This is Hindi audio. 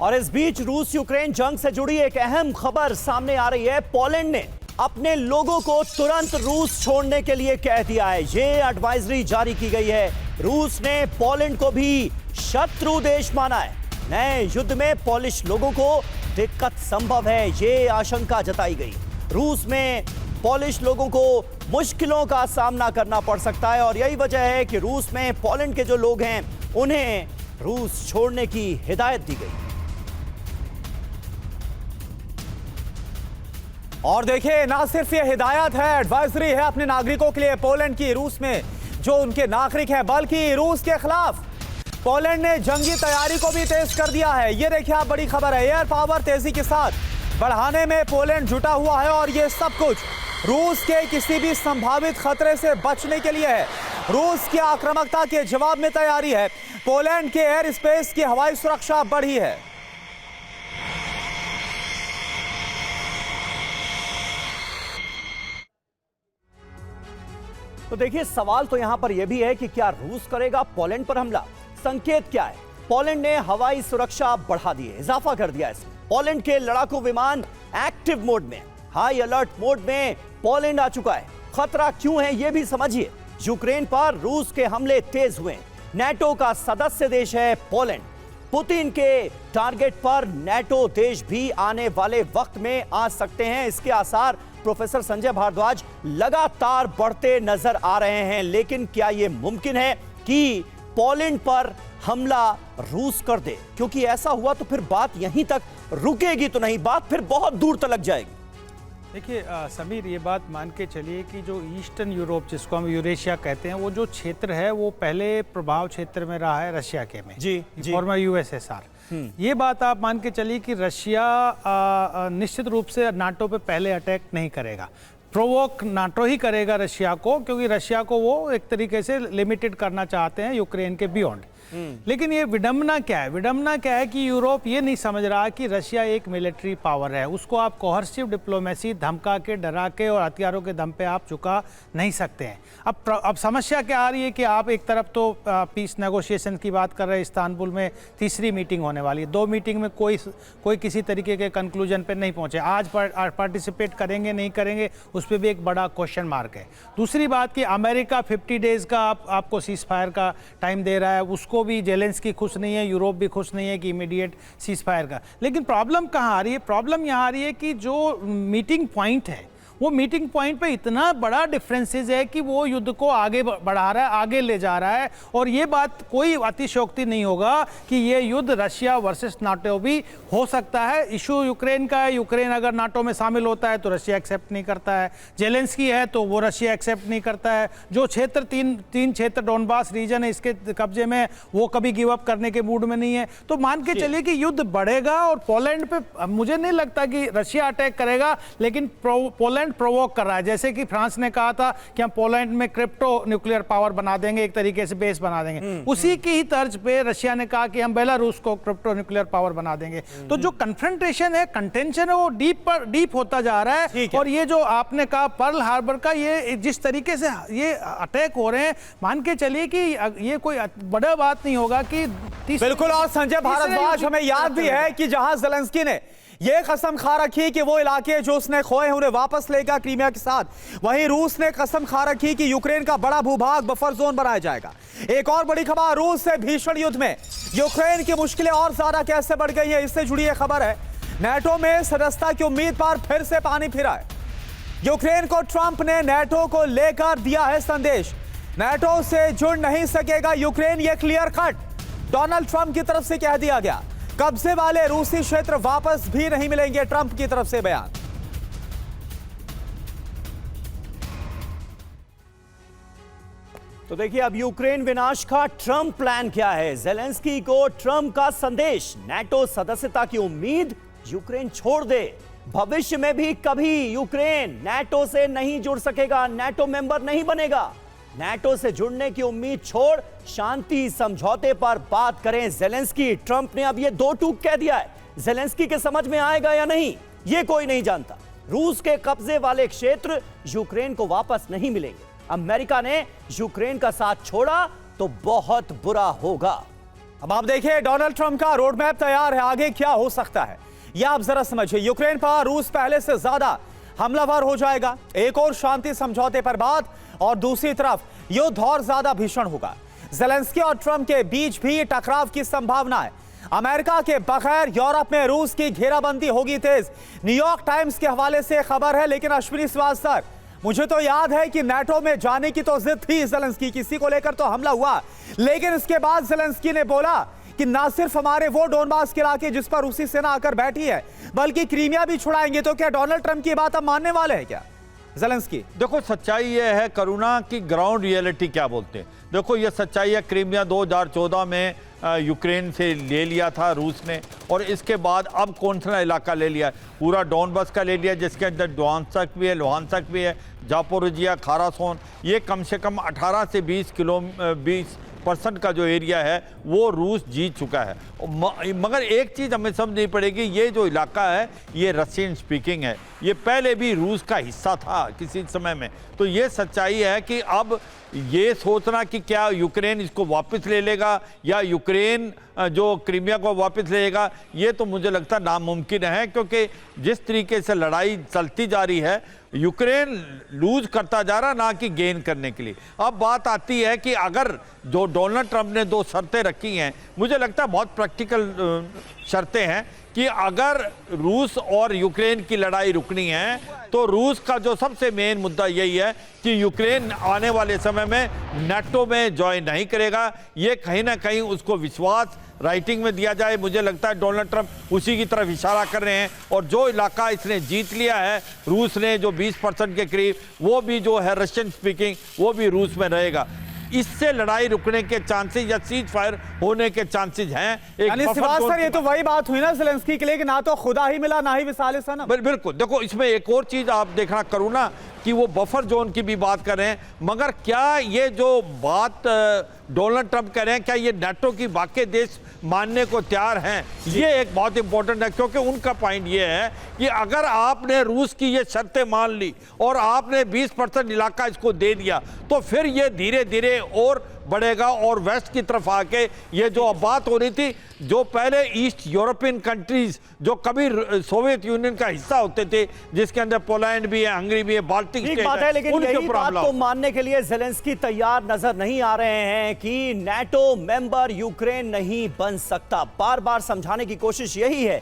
और इस बीच रूस यूक्रेन जंग से जुड़ी एक अहम खबर सामने आ रही है। पोलैंड ने अपने लोगों को तुरंत रूस छोड़ने के लिए कह दिया है। ये एडवाइजरी जारी की गई है। रूस ने पोलैंड को भी शत्रु देश माना है। नए युद्ध में पोलिश लोगों को दिक्कत संभव है, ये आशंका जताई गई। रूस में पोलिश लोगों को मुश्किलों का सामना करना पड़ सकता है और यही वजह है कि रूस में पोलैंड के जो लोग हैं उन्हें रूस छोड़ने की हिदायत दी गई। और देखिए, ना सिर्फ ये हिदायत है, एडवाइजरी है अपने नागरिकों के लिए पोलैंड की, रूस में जो उनके नागरिक हैं, बल्कि रूस के खिलाफ पोलैंड ने जंगी तैयारी को भी तेज कर दिया है। ये देखिए, आप बड़ी खबर है, एयर पावर तेजी के साथ बढ़ाने में पोलैंड जुटा हुआ है और ये सब कुछ रूस के किसी भी संभावित खतरे से बचने के लिए है। रूस की आक्रामकता के जवाब में तैयारी है। पोलैंड के एयर स्पेस की हवाई सुरक्षा बढ़ी है। तो देखिए, सवाल तो यहां पर यह भी है कि क्या रूस करेगा पोलैंड पर हमला? संकेत क्या है? पोलैंड ने हवाई सुरक्षा बढ़ा दी है, इजाफा कर दिया है इसमें। पोलैंड के लड़ाकू विमान एक्टिव मोड में, हाई अलर्ट मोड में पोलैंड आ चुका है। खतरा क्यों है यह भी समझिए। यूक्रेन पर रूस के हमले तेज हुए। नेटो का सदस्य देश है पोलैंड। पुतिन के टारगेट पर नेटो देश भी आने वाले वक्त में आ सकते हैं, इसके आसार प्रोफेसर संजय भारद्वाज लगातार बढ़ते नजर आ रहे हैं। लेकिन क्या यह मुमकिन है कि पोलैंड पर हमला रूस कर दे? क्योंकि ऐसा हुआ तो फिर बात यहीं तक रुकेगी तो नहीं, बात फिर बहुत दूर तक जाएगी। देखिए समीर, ये बात मान के चलिए कि जो ईस्टर्न यूरोप, जिसको हम यूरेशिया कहते हैं, वो जो क्षेत्र है वो पहले प्रभाव क्षेत्र में रहा है रशिया के में, जी फॉर्मर यूएसएसआर। ये बात आप मान के चलिए कि रशिया निश्चित रूप से नाटो पे पहले अटैक नहीं करेगा। प्रोवोक नाटो ही करेगा रशिया को, क्योंकि रशिया को वो एक तरीके से लिमिटेड करना चाहते हैं यूक्रेन के बियॉन्ड। लेकिन ये विडंबना क्या है? विडंबना क्या है कि यूरोप ये नहीं समझ रहा कि रशिया एक मिलिट्री पावर है। उसको आप कोहर्सिव डिप्लोमेसी, धमका के, डरा के और हथियारों के दम पे आप चुका नहीं सकते हैं। अब समस्या क्या आ रही है कि आप एक तरफ तो पीस नेगोशिएशन की बात कर रहे हैं, इस्तांबुल में तीसरी मीटिंग होने वाली है। 2 मीटिंग में कोई किसी तरीके के कंक्लूजन पे नहीं पहुंचे। आज पार्टिसिपेट करेंगे नहीं करेंगे, उस पर भी एक बड़ा क्वेश्चन मार्क है। दूसरी बात कि अमेरिका 50 डेज का आपको सीज फायर का टाइम दे रहा है, उसको भी जेलेंस्की खुश नहीं है, यूरोप भी खुश नहीं है कि इमीडिएट सीज फायर का। लेकिन प्रॉब्लम कहाँ आ रही है? प्रॉब्लम यहाँ आ रही है कि जो मीटिंग पॉइंट है, वो मीटिंग पॉइंट पे इतना बड़ा डिफरेंसेस है कि वो युद्ध को आगे बढ़ा रहा है, आगे ले जा रहा है। और ये बात कोई अतिशयोक्ति नहीं होगा कि ये युद्ध रशिया वर्सेस नाटो भी हो सकता है। इशू यूक्रेन का है, यूक्रेन अगर नाटो में शामिल होता है तो रशिया एक्सेप्ट नहीं करता है। जेलेंस्की है तो वो रशिया एक्सेप्ट नहीं करता है। जो क्षेत्र तीन क्षेत्र डोनबास रीजन है इसके कब्जे में, वो कभी गिव अप करने के मूड में नहीं है। तो मान के चलिए कि युद्ध बढ़ेगा और पोलैंड पे मुझे नहीं लगता कि रशिया अटैक करेगा, लेकिन पोलैंड प्रोवोक कर रहा है। जैसे कि फ्रांस ने कहा था कि हम पोलैंड में क्रिप्टो न्यूक्लियर पावर बना देंगे, एक तरीके से बेस बना देंगे, उसी की ही तर्ज पे रशिया ने कहा कि हम बेलारूस को क्रिप्टो न्यूक्लियर पावर बना देंगे। तो जो कन्फ्रंटेशन है, कंटेंशन है, वो डीप होता जा रहा है। और ये जो आपने कहा पर्ल हार्बर का, ये जिस तरीके से ये अटैक हो रहे हैं, मान के चलिए कि ये कोई बड़ा बात नहीं होगा कि बिल्कुल। और संजय भारद्वाज, हमें याद भी है कि जहां ज़ेलेंस्की ने ये कसम खा रखी कि वो इलाके जो उसने खोए हैं उन्हें वापस लेगा क्रीमिया के साथ, वहीं रूस ने कसम खा रखी कि यूक्रेन का बड़ा भूभाग बफर जोन बनाया जाएगा। एक और बड़ी खबर, रूस से भीषण युद्ध में यूक्रेन की मुश्किलें और ज्यादा कैसे बढ़ गई है, इससे जुड़ी एक खबर है। नेटो में सदस्यता की उम्मीद पर फिर से पानी फिरा है। यूक्रेन को ट्रंप ने नेटो को लेकर दिया है संदेश, नेटो से जुड़ नहीं सकेगा यूक्रेन, ये क्लियर कट डोनाल्ड ट्रंप की तरफ से कह दिया गया। कब्जे वाले रूसी क्षेत्र वापस भी नहीं मिलेंगे, ट्रंप की तरफ से बयान। तो देखिए, अब यूक्रेन विनाश का ट्रंप प्लान क्या है? जेलेंस्की को ट्रंप का संदेश, नेटो सदस्यता की उम्मीद यूक्रेन छोड़ दे। भविष्य में भी कभी यूक्रेन नेटो से नहीं जुड़ सकेगा, नेटो मेंबर नहीं बनेगा। नेटो से जुड़ने की उम्मीद छोड़ शांति समझौते पर बात करें जेलेंस्की। ट्रंप ने अब ये 2 टूक कह दिया है। जेलेंस्की के समझ में आएगा या नहीं, ये कोई नहीं जानता। रूस के कब्जे वाले क्षेत्र यूक्रेन को वापस नहीं मिलेंगे। अमेरिका ने यूक्रेन का साथ छोड़ा तो बहुत बुरा होगा। अब आप देखिए डोनाल्ड ट्रंप का रोड मैप तैयार है, आगे क्या हो सकता है यह आप जरा समझिए। यूक्रेन पर रूस पहले से ज्यादा हमलावर हो जाएगा, एक और शांति समझौते पर बात, और दूसरी तरफ युद्ध और ज्यादा भीषण होगा। ज़ेलेंस्की और ट्रंप के बीच भी टकराव की संभावना है। अमेरिका के बगैर यूरोप में रूस की घेराबंदी होगी तेज। न्यूयॉर्क टाइम्स के हवाले से खबर है। लेकिन अश्विनी श्रीवास्तव, मुझे तो याद है कि नाटो में जाने की तो जिद थी ज़ेलेंस्की, किसी को लेकर तो हमला हुआ, लेकिन इसके बाद ज़ेलेंस्की ने बोला कि ना सिर्फ हमारे वो डोनबास के इलाके जिस पर रूसी सेना आकर बैठी है, बल्कि क्रीमिया भी छुड़ाएंगे। तो क्या डोनाल्ड ट्रंप की बात अब मानने वाले हैं क्या ज़ेलेंस्की? देखो सच्चाई ये है करुणा की ग्राउंड रियलिटी क्या बोलते हैं। देखो ये सच्चाई है, क्रीमिया 2014 में यूक्रेन से ले लिया था रूस ने, और इसके बाद अब कौन सा इलाका ले लिया? पूरा डोनबास का ले लिया, जिसके अंदर डोनेत्स्क भी है, लुहांस्क भी है, जापोरिजिया, खारासोन। ये कम से कम 18 से 20% का जो एरिया है वो रूस जीत चुका है। मगर एक चीज़ हमें समझनी पड़ेगी, ये जो इलाका है ये रशियन स्पीकिंग है, ये पहले भी रूस का हिस्सा था किसी समय में। तो ये सच्चाई है कि अब ये सोचना कि क्या यूक्रेन इसको वापस ले लेगा या यूक्रेन जो क्रीमिया को वापस ले लेगा, ये तो मुझे लगता नामुमकिन है, क्योंकि जिस तरीके से लड़ाई चलती जा रही है यूक्रेन लूज करता जा रहा, ना कि गेन करने के लिए। अब बात आती है कि अगर जो डोनाल्ड ट्रंप ने 2 शर्तें रखी हैं, मुझे लगता है बहुत प्रैक्टिकल शर्तें हैं कि अगर रूस और यूक्रेन की लड़ाई रुकनी है तो रूस का जो सबसे मेन मुद्दा यही है कि यूक्रेन आने वाले समय में नाटो में ज्वाइन नहीं करेगा। ये कहीं ना कहीं उसको विश्वास राइटिंग में दिया जाए। मुझे लगता है डोनाल्ड ट्रंप उसी की तरफ इशारा कर रहे हैं, और जो इलाका इसने जीत लिया है रूस ने, जो 20% के करीब, वो भी जो है रशियन स्पीकिंग, वो भी रूस में रहेगा। इससे लड़ाई रुकने के चांसेस या सीज फायर होने के चांसेस हैं। सर ये तो वही बात हुई ना ज़ेलेंस्की के लिए कि ना तो खुदा ही मिला ना ही विसाल सनम। बिल्कुल। देखो इसमें एक और चीज आप देखना करुणा कि वो बफर जोन की भी बात कर रहे हैं, मगर क्या ये जो बात डोनाल्ड ट्रंप कह रहे हैं, क्या ये नाटो की बाकी देश मानने को तैयार हैं? ये एक बहुत इंपॉर्टेंट है, क्योंकि उनका पॉइंट ये है कि अगर आपने रूस की ये शर्तें मान ली और आपने 20% इलाका इसको दे दिया, तो फिर ये धीरे धीरे और बढ़ेगा और वेस्ट की तरफ आके ये जो अब बात हो रही थी, जो पहले ईस्ट यूरोपियन कंट्रीज जो कभी सोवियत यूनियन का हिस्सा होते थे, जिसके अंदर पोलैंड भी है, हंगरी भी है, बाल्टिक ठीक बात है, लेकिन यही बात तो मानने के लिए ज़ेलेंस्की तैयार नजर नहीं आ रहे हैं कि नाटो मेंबर यूक्रेन नहीं बन सकता। बार बार समझाने की कोशिश यही है